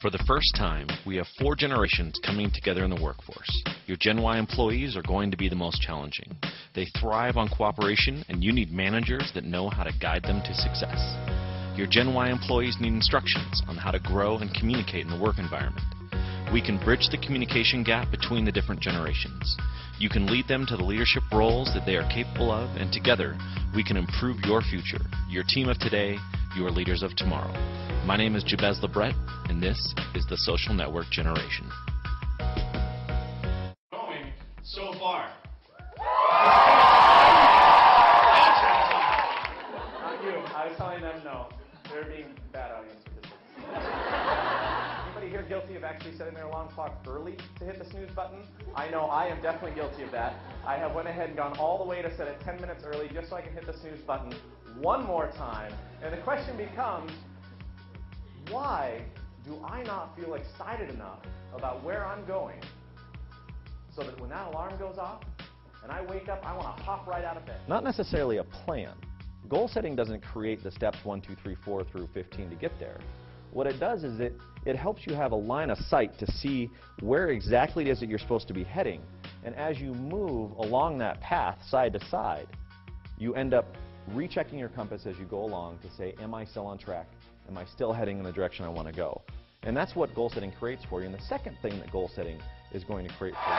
For the first time, we have 4 generations coming together in the workforce. Your Gen Y employees are going to be the most challenging. They thrive on cooperation, and you need managers that know how to guide them to success. Your Gen Y employees need instructions on how to grow and communicate in the work environment. We can bridge the communication gap between the different generations. You can lead them to the leadership roles that they are capable of, and together, we can improve your future, your team of today, your leaders of tomorrow. My name is Jabez LeBret, and this is the Social Network Generation. Going so far. Not you. I was telling them no. They're being bad audience participants. Anybody here guilty of actually setting their alarm clock early to hit the snooze button? I know I am definitely guilty of that. I have went ahead and gone all the way to set it 10 minutes early just so I can hit the snooze button one more time. And the question becomes, why do I not feel excited enough about where I'm going so that when that alarm goes off and I wake up, I want to hop right out of bed? Not necessarily a plan. Goal setting doesn't create the steps 1, 2, 3, 4 through 15 to get there. What it does is it helps you have a line of sight to see where exactly it is that you're supposed to be heading. And as you move along that path side to side, you end up rechecking your compass as you go along to say, am I still on track? Am I still heading in the direction I want to go? And that's what goal setting creates for you. And the second thing that goal setting is going to create for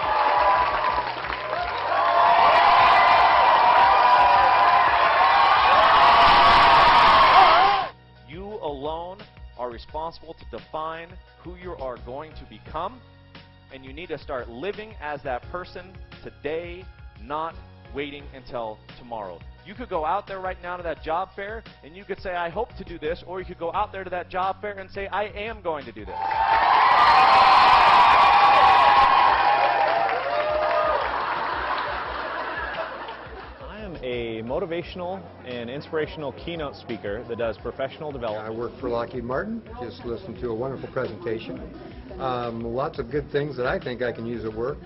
you. You alone are responsible to define who you are going to become, and you need to start living as that person today, not waiting until tomorrow. You could go out there right now to that job fair and you could say, I hope to do this, or you could go out there to that job fair and say, I am going to do this. I am a motivational and inspirational keynote speaker that does professional development. I work for Lockheed Martin. Just listened to a wonderful presentation. Lots of good things that I think I can use at work.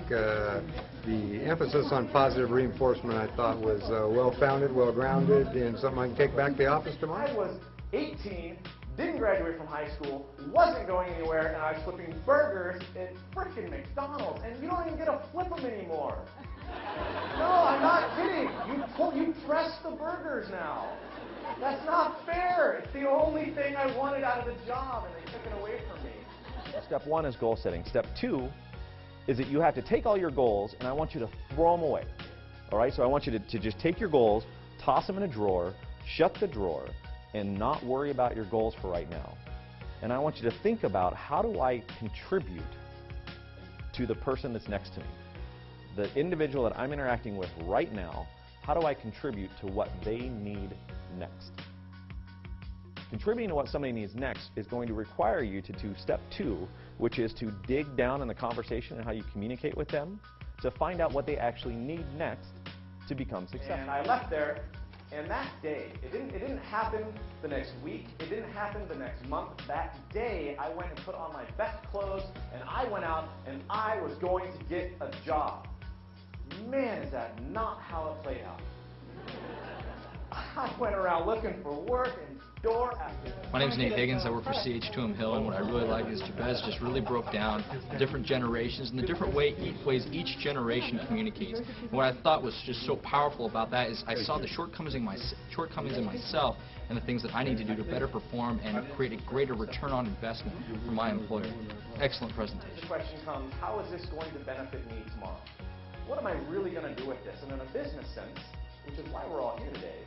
The emphasis on positive reinforcement I thought was well-founded, well-grounded, and something I can take back to the office tomorrow. I was 18, didn't graduate from high school, wasn't going anywhere, and I was flipping burgers at frickin' McDonald's, and you don't even get to flip them anymore. No, I'm not kidding. You press the burgers now. That's not fair. It's the only thing I wanted out of the job, and they took it away from me. Step 1 is goal setting. Step 2 is that you have to take all your goals and I want you to throw them away. All right, so I want you to just take your goals, toss them in a drawer, shut the drawer, and not worry about your goals for right now. And I want you to think about, how do I contribute to the person that's next to me? The individual that I'm interacting with right now, how do I contribute to what they need next? Contributing to what somebody needs next is going to require you to do step 2, which is to dig down in the conversation and how you communicate with them to find out what they actually need next to become successful. And I left there, and that day, it didn't happen the next week, it didn't happen the next month. That day, I went and put on my best clothes, and I went out, and I was going to get a job. Man, is that not how it played out. I went around looking for work and door after door. My name is Nate Higgins. I work for CH2M Hill, and what I really like is Jabez just really broke down the different generations and the different ways each generation communicates. And what I thought was just so powerful about that is I saw the shortcomings in myself and the things that I need to do to better perform and create a greater return on investment for my employer. Excellent presentation. The question comes, how is this going to benefit me tomorrow? What am I really going to do with this? And in a business sense, which is why we're all here today,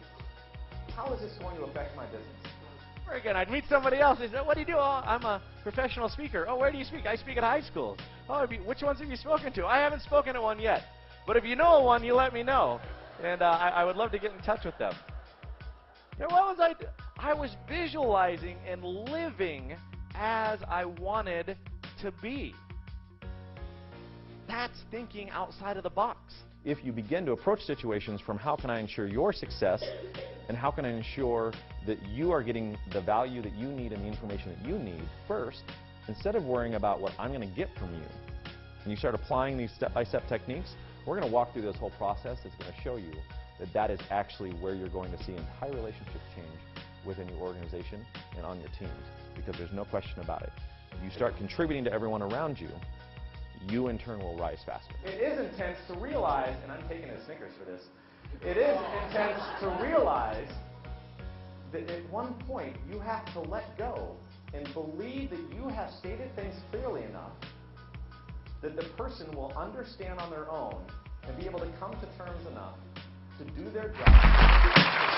how is this going to affect my business? Very good. I'd meet somebody else. They say, what do you do? Oh, I'm a professional speaker. Oh, where do you speak? I speak at high schools. Oh, which ones have you spoken to? I haven't spoken to one yet. But if you know one, you let me know. And I would love to get in touch with them. You know, what was I doing? I was visualizing and living as I wanted to be. That's thinking outside of the box. If you begin to approach situations from how can I ensure your success and how can I ensure that you are getting the value that you need and the information that you need first, instead of worrying about what I'm going to get from you, and you start applying these step-by-step techniques, we're going to walk through this whole process that's going to show you that that is actually where you're going to see entire relationship change within your organization and on your teams, because there's no question about it. you start contributing to everyone around you, you in turn will rise faster. It is intense to realize, and I'm taking a Snickers for this, it is intense to realize that at one point you have to let go and believe that you have stated things clearly enough that the person will understand on their own and be able to come to terms enough to do their job.